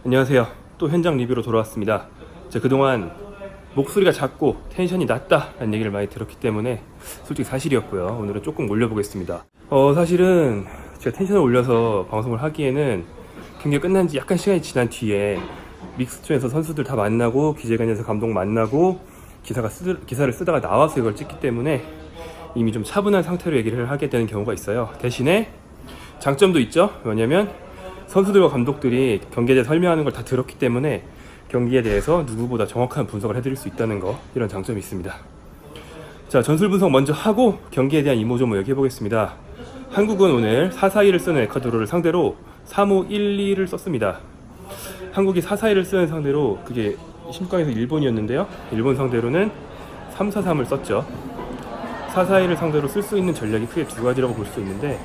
안녕하세요. 또 현장 리뷰로 돌아왔습니다. 제가 그동안 목소리가 작고 텐션이 낮다 라는 얘기를 많이 들었기 때문에 솔직히 사실이었고요. 오늘은 조금 올려보겠습니다. 사실은 제가 텐션을 올려서 방송을 하기에는 경기가 끝난 지 약간 시간이 지난 뒤에 믹스존에서 선수들 다 만나고 기재관에서 감독 만나고 기사를 쓰다가 나와서 이걸 찍기 때문에 이미 좀 차분한 상태로 얘기를 하게 되는 경우가 있어요. 대신에 장점도 있죠. 왜냐면 선수들과 감독들이 경기에 대해 설명하는 걸 다 들었기 때문에 경기에 대해서 누구보다 정확한 분석을 해드릴 수 있다는 거, 이런 장점이 있습니다. 자, 전술 분석 먼저 하고 경기에 대한 이모저모 얘기해보겠습니다. 한국은 오늘 4-4-2를 쓰는 에콰도르를 상대로 3-5-1-2를 썼습니다. 한국이 4-4-2를 쓰는 상대로 그게 16강에서 일본이었는데요. 일본 상대로는 3-4-3을 썼죠. 4-4-2를 상대로 쓸 수 있는 전략이 크게 두 가지라고 볼 수 있는데,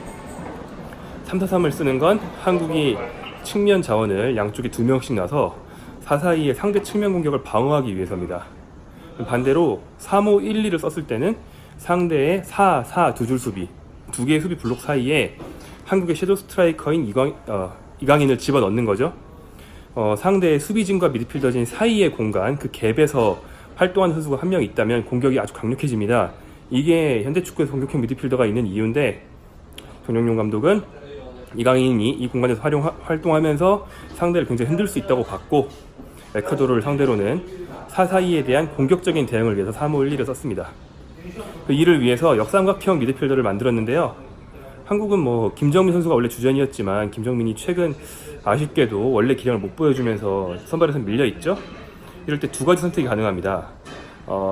3-4-3을 쓰는 건 한국이 측면 자원을 양쪽에 2명씩 놔서 4-4-2의 상대 측면 공격을 방어하기 위해서입니다. 반대로 3-5-1-2를 썼을 때는 상대의 4-4 두 줄 수비, 두 개의 수비 블록 사이에 한국의 섀도우 스트라이커인 이강인을 집어넣는 거죠. 상대의 수비진과 미드필더진 사이의 공간, 그 갭에서 활동하는 선수가 한 명 있다면 공격이 아주 강력해집니다. 이게 현대축구에서 공격형 미드필더가 있는 이유인데, 정정용 감독은 이강인이 이 공간에서 활동하면서 상대를 굉장히 흔들 수 있다고 봤고, 에콰도르를 상대로는 4-4-2에 대한 공격적인 대응을 위해서 3-5-1-2를 썼습니다. 이를 위해서 역삼각형 미드필더를 만들었는데요. 한국은 김정민 선수가 원래 주전이었지만 김정민이 최근 아쉽게도 원래 기량을 못 보여주면서 선발에서 밀려있죠. 이럴 때 두 가지 선택이 가능합니다.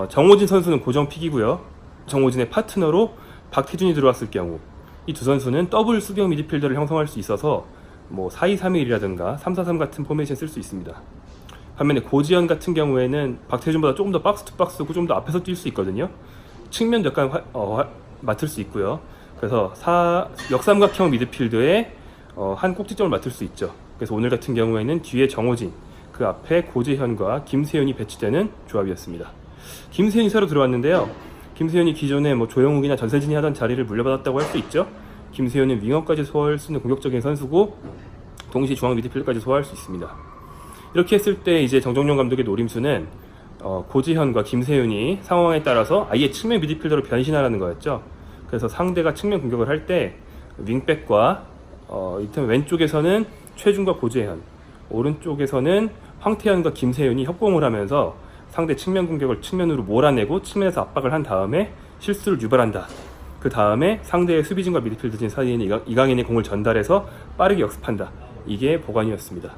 정호진 선수는 고정픽이고요. 정호진의 파트너로 박태준이 들어왔을 경우 이 두 선수는 더블 수비형 미드필더를 형성할 수 있어서 4-2-3-1이라든가 3-4-3 같은 포메이션 쓸 수 있습니다. 반면에 고지현 같은 경우에는 박태준보다 조금 더 박스 투 박스고 좀 더 앞에서 뛸 수 있거든요. 측면도 약간 맡을 수 있고요. 그래서 역삼각형 미드필드에 한 꼭지점을 맡을 수 있죠. 그래서 오늘 같은 경우에는 뒤에 정호진, 그 앞에 고재현과 김세윤이 배치되는 조합이었습니다. 김세윤이 새로 들어왔는데요. 김세윤이 기존에 조영욱이나 전세진이 하던 자리를 물려받았다고 할 수 있죠. 김세윤은 윙어까지 소화할 수 있는 공격적인 선수고, 동시에 중앙 미드필드까지 소화할 수 있습니다. 이렇게 했을 때 이제 정정용 감독의 노림수는 고지현과 김세윤이 상황에 따라서 아예 측면 미드필더로 변신하라는 거였죠. 그래서 상대가 측면 공격을 할 때 윙백과 이때는 왼쪽에서는 최준과 고재현, 오른쪽에서는 황태현과 김세윤이 협공을 하면서 상대 측면 공격을 측면으로 몰아내고 측면에서 압박을 한 다음에 실수를 유발한다. 그 다음에 상대의 수비진과 미드필드진 사이에 있는 이강인의 공을 전달해서 빠르게 역습한다. 이게 보관이었습니다.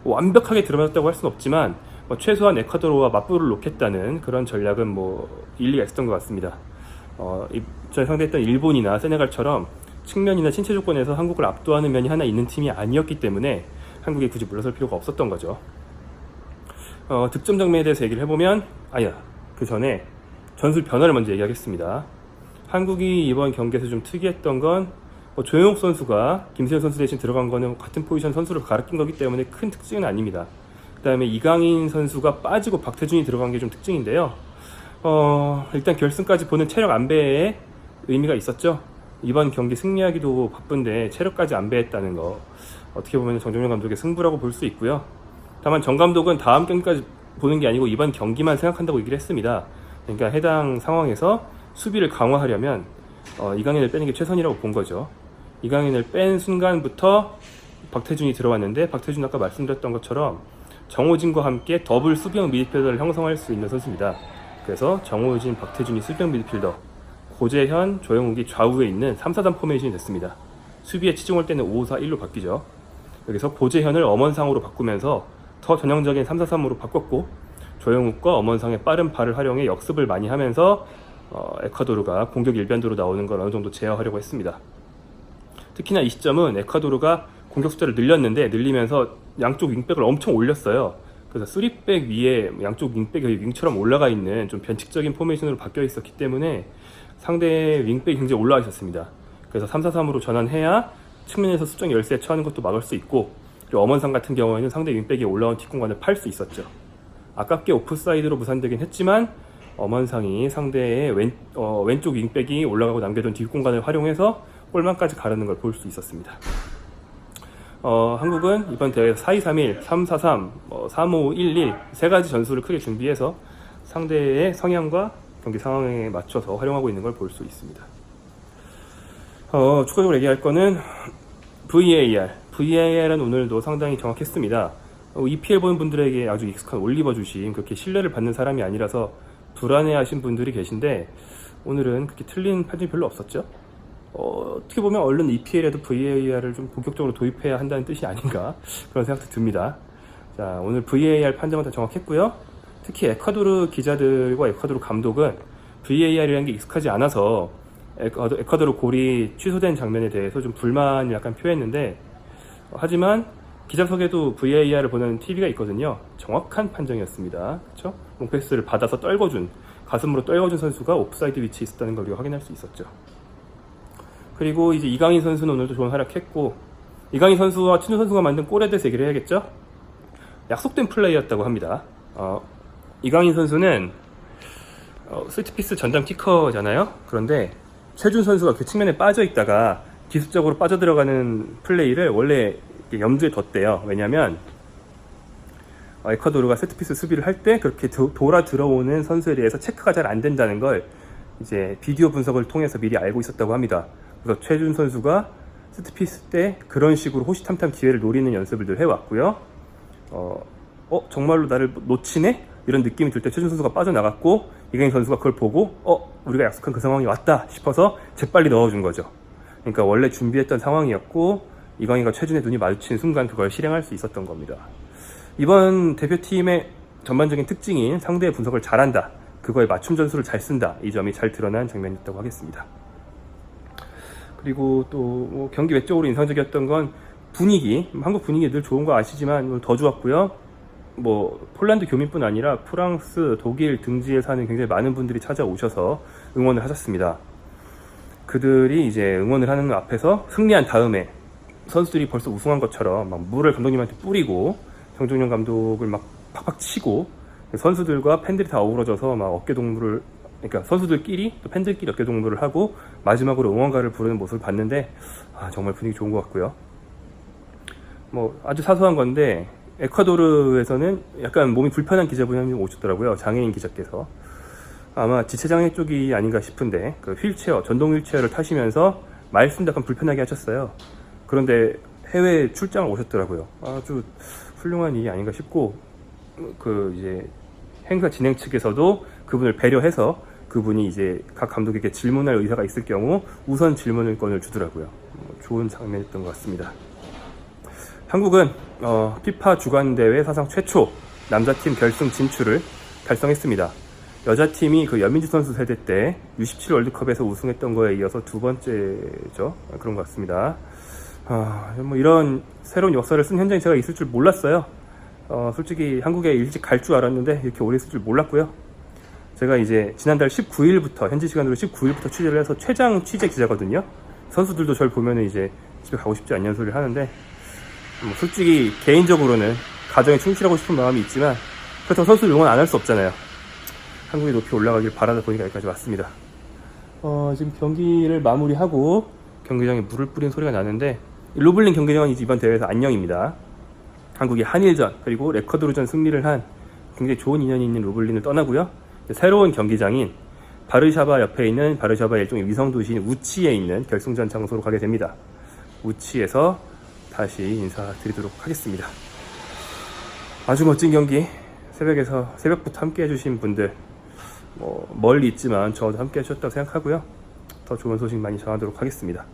완벽하게 들어맞았다고 할 수는 없지만 최소한 에콰도르와 맞불을 놓겠다는 그런 전략은 일리가 있었던 것 같습니다. 저희 상대했던 일본이나 세네갈처럼 측면이나 신체 조건에서 한국을 압도하는 면이 하나 있는 팀이 아니었기 때문에 한국이 굳이 물러설 필요가 없었던 거죠. 득점 장면에 대해서 얘기를 해보면, 그 전에 전술 변화를 먼저 얘기하겠습니다. 한국이 이번 경기에서 좀 특이했던 건 조영욱 선수가 김세현 선수 대신 들어간 거는 같은 포지션 선수를 갈아낀 거기 때문에 큰 특징은 아닙니다. 그 다음에 이강인 선수가 빠지고 박태준이 들어간 게 좀 특징인데요. 일단 결승까지 보는 체력 안배에 의미가 있었죠. 이번 경기 승리하기도 바쁜데 체력까지 안배했다는 거, 어떻게 보면 정정용 감독의 승부라고 볼 수 있고요. 다만 정 감독은 다음 경기까지 보는 게 아니고 이번 경기만 생각한다고 얘기를 했습니다. 그러니까 해당 상황에서 수비를 강화하려면 이강인을 빼는 게 최선이라고 본 거죠. 이강인을 뺀 순간부터 박태준이 들어왔는데, 박태준 아까 말씀드렸던 것처럼 정호진과 함께 더블 수비형 미드필더를 형성할 수 있는 선수입니다. 그래서 정호진, 박태준이 수비형 미드필더, 고재현, 조영욱이 좌우에 있는 3-4-3 포메이션이 됐습니다. 수비에 치중할 때는 5-4-1로 바뀌죠. 여기서 고재현을 엄원상으로 바꾸면서 더 전형적인 3-4-3으로 바꿨고, 조영욱과 엄원상의 빠른 발을 활용해 역습을 많이 하면서 에콰도르가 공격 일변도로 나오는 걸 어느 정도 제어하려고 했습니다. 특히나 이 시점은 에콰도르가 공격 숫자를 늘리면서 양쪽 윙백을 엄청 올렸어요. 그래서 3백 위에 양쪽 윙백이 윙처럼 올라가 있는 좀 변칙적인 포메이션으로 바뀌어 있었기 때문에 상대의 윙백이 굉장히 올라와 있었습니다. 그래서 3-4-3으로 전환해야 측면에서 수적 열세에 처하는 것도 막을 수 있고, 그리고 엄원상 같은 경우에는 상대 윙백이 올라온 뒷공간을 팔 수 있었죠. 아깝게 오프사이드로 무산되긴 했지만 엄원상이 상대의 왼쪽 윙백이 올라가고 남겨둔 뒷공간을 활용해서 골망까지 가르는 걸 볼 수 있었습니다. 한국은 이번 대회에서 4-2-3-1, 3-4-3, 3-5-1-1 세 가지 전술을 크게 준비해서 상대의 성향과 경기 상황에 맞춰서 활용하고 있는 걸 볼 수 있습니다. 추가적으로 얘기할 거는 VAR. VAR은 오늘도 상당히 정확했습니다. EPL 보는 분들에게 아주 익숙한 올리버 주심, 그렇게 신뢰를 받는 사람이 아니라서 불안해하신 분들이 계신데 오늘은 그렇게 틀린 판정이 별로 없었죠. 어떻게 보면 얼른 EPL에도 VAR을 좀 본격적으로 도입해야 한다는 뜻이 아닌가 그런 생각도 듭니다. 자, 오늘 VAR 판정은 다 정확했고요. 특히 에콰도르 기자들과 에콰도르 감독은 VAR이라는 게 익숙하지 않아서 에콰도르 골이 취소된 장면에 대해서 좀 불만을 약간 표했는데 하지만 기자석에도 VAR을 보는 TV가 있거든요. 정확한 판정이었습니다. 그렇죠? 롱패스를 받아서 가슴으로 떨궈준 선수가 옵사이드 위치에 있었다는 걸 우리가 확인할 수 있었죠. 그리고 이제 이강인 선수는 오늘도 좋은 활약했고, 이강인 선수와 친우 선수가 만든 골에 대해서 얘기를 해야겠죠? 약속된 플레이였다고 합니다. 이강인 선수는 세트피스 전담 키커잖아요. 그런데 최준 선수가 그 측면에 빠져 있다가 기습적으로 빠져들어가는 플레이를 원래 염두에 뒀대요. 왜냐면 에콰도르가 세트피스 수비를 할 때 그렇게 돌아 들어오는 선수에 대해서 체크가 잘 안 된다는 걸 이제 비디오 분석을 통해서 미리 알고 있었다고 합니다. 그래서 최준 선수가 세트피스 때 그런 식으로 호시탐탐 기회를 노리는 연습을 늘 해왔고요. 정말로 나를 놓치네? 이런 느낌이 들 때 최준 선수가 빠져나갔고 이강인 선수가 그걸 보고 우리가 약속한 그 상황이 왔다 싶어서 재빨리 넣어준 거죠. 그러니까 원래 준비했던 상황이었고 이강인과 최준의 눈이 마주친 순간 그걸 실행할 수 있었던 겁니다. 이번 대표팀의 전반적인 특징인 상대의 분석을 잘한다, 그거에 맞춤 전술을 잘 쓴다, 이 점이 잘 드러난 장면이었다고 하겠습니다. 그리고 또 경기 외적으로 인상적이었던 건 분위기, 한국 분위기 늘 좋은 거 아시지만 더 좋았고요. 폴란드 교민뿐 아니라 프랑스, 독일 등지에 사는 굉장히 많은 분들이 찾아오셔서 응원을 하셨습니다. 그들이 이제 응원을 하는 앞에서 승리한 다음에 선수들이 벌써 우승한 것처럼 막 물을 감독님한테 뿌리고 정종영 감독을 막 팍팍 치고 선수들과 팬들이 다 어우러져서 막 어깨동무를, 그러니까 선수들끼리 또 팬들끼리 어깨동무를 하고 마지막으로 응원가를 부르는 모습을 봤는데 정말 분위기 좋은 것 같고요. 아주 사소한 건데 에콰도르에서는 약간 몸이 불편한 기자분이 한 명 오셨더라고요. 장애인 기자께서. 아마 지체장애 쪽이 아닌가 싶은데 그 휠체어, 전동 휠체어를 타시면서 말씀도 약간 불편하게 하셨어요. 그런데 해외 출장을 오셨더라고요. 아주 훌륭한 일이 아닌가 싶고, 이제 행사 진행 측에서도 그분을 배려해서 그분이 이제 각 감독에게 질문할 의사가 있을 경우 우선 질문권을 주더라고요. 좋은 장면이었던 것 같습니다. 한국은 피파 주간대회 사상 최초 남자팀 결승 진출을 달성했습니다. 여자팀이 그 연민지 선수 세대 때 U17 월드컵에서 우승했던 거에 이어서 두 번째죠. 그런 것 같습니다. 이런 새로운 역사를 쓴 현장에 제가 있을 줄 몰랐어요. 솔직히 한국에 일찍 갈 줄 알았는데 이렇게 오래 있을 줄 몰랐고요. 제가 이제 지난달 19일부터, 현지 시간으로 19일부터 취재를 해서 최장 취재 기자거든요. 선수들도 저를 보면은 이제 집에 가고 싶지 않냐는 소리를 하는데, 솔직히 개인적으로는 가정에 충실하고 싶은 마음이 있지만 그렇다고 선수를 응원 안 할 수 없잖아요. 한국이 높이 올라가길 바라다 보니까 여기까지 왔습니다. 지금 경기를 마무리하고 경기장에 물을 뿌리는 소리가 나는데, 루블린 경기장은 이번 대회에서 안녕입니다. 한국이 한일전 그리고 에콰도르전 승리를 한 굉장히 좋은 인연이 있는 루블린을 떠나고요. 새로운 경기장인 바르샤바 옆에 있는 바르샤바의 일종의 위성도시인 우치에 있는 결승전 장소로 가게 됩니다. 우치에서 다시 인사드리도록 하겠습니다. 아주 멋진 경기, 새벽부터 함께 해주신 분들, 멀리 있지만 저도 함께 해주셨다고 생각하고요. 더 좋은 소식 많이 전하도록 하겠습니다.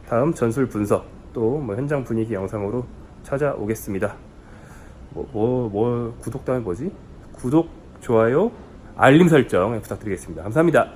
다음 전술 분석, 또 현장 분위기 영상으로 찾아오겠습니다. 구독 다음에 뭐지? 구독, 좋아요, 알림 설정 부탁드리겠습니다. 감사합니다.